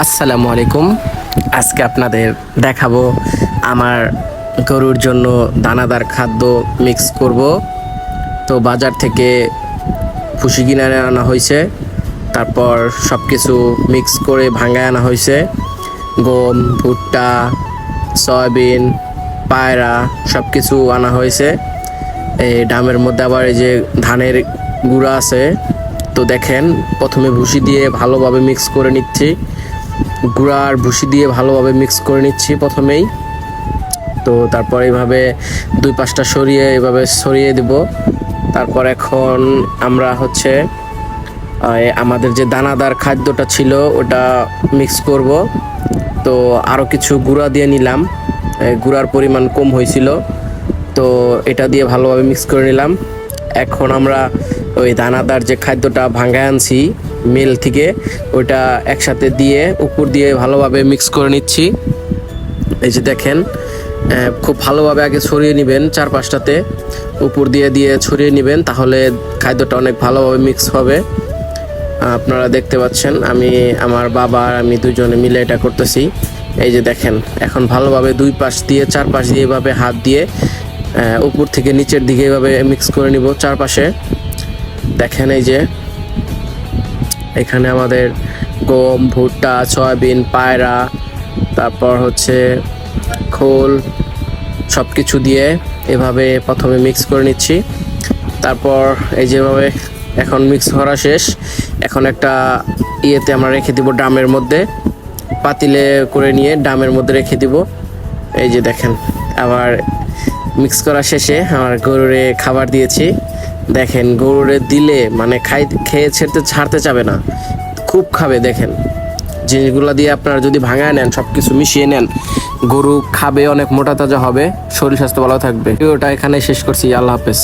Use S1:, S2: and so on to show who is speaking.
S1: আসসালামু আলাইকুম। আজকে আপনাদের দেখাবো আমার গরুর জন্য দানাদার খাদ্য মিক্স করব। তো বাজার থেকে ভুসি কিনে আনা হয়েছে, তারপর সব কিছু মিক্স করে ভাঙায় আনা হয়েছে। গম, ভুট্টা, সয়াবিন, পায়রা সব কিছু আনা হয়েছে। এই ডামের মধ্যে আবার এই যে ধানের গুঁড়া আছে। তো দেখেন, প্রথমে ভুসি দিয়ে ভালোভাবে মিক্স করে নিচ্ছি, গুঁড়া আর ভুসি দিয়ে ভালোভাবে মিক্স করে নিচ্ছি প্রথমেই। তো তারপর এইভাবে দুই পাশটা সরিয়ে দিব। তারপর এখন আমরা আমাদের যে দানাদার খাদ্যটা ছিল ওটা মিক্স করব। তো আরও কিছু গুঁড়া দিয়ে নিলাম, গুঁড়ার পরিমাণ কম হয়েছিল, তো এটা দিয়ে ভালোভাবে মিক্স করে নিলাম। এখন আমরা ওই দানাদার যে খাদ্যটা ভাঙায় আনছি মিল থেকে, ওইটা একসাথে দিয়ে উপর দিয়ে ভালোভাবে মিক্স করে নিচ্ছি। এই যে দেখেন, খুব ভালোভাবে আগে ছড়িয়ে নেবেন, চারপাশটাতে উপর দিয়ে দিয়ে ছড়িয়ে নেবেন, তাহলে খাদ্যটা অনেক ভালোভাবে মিক্স হবে। আপনারা দেখতে পাচ্ছেন আমি, আমার বাবা আর আমি দুজনে মিলে এটা করতেছি। এই যে দেখেন, এখন ভালোভাবে দুই পাশ দিয়ে চারপাশ দিয়ে এভাবে হাত দিয়ে উপর থেকে নিচের দিকে এভাবে মিক্স করে নিব চারপাশে। দেখেন এই যে এখানে আমাদের গম, ভুট্টা, সয়াবিন, পায়রা, তারপর খোল সব কিছু দিয়ে এভাবে প্রথমে মিক্স করে নিচ্ছি। তারপর এই যেভাবে এখন মিক্স করা শেষ, এখন একটা ইয়েতে আমরা রেখে দিব, ড্রামের মধ্যে পাতিলে করে নিয়ে ড্রামের মধ্যে রেখে দিব। এই যে দেখেন, আবার মিক্স করা শেষে আমার গরুরে খাবার দিয়েছি। দেখেন, গরুরে দিলে মানে খেয়ে ছাড়তে চাবে না, খুব খাবে। দেখেন, জিনিসগুলো দিয়ে আপনারা যদি ভাঙায় নেন, সব কিছু মিশিয়ে নেন, গরু খাবে, অনেক মোটা তাজা হবে, শরীর স্বাস্থ্য ভালো থাকবে। ওটা এখানে শেষ করছি। আল্লাহ হাফেজ।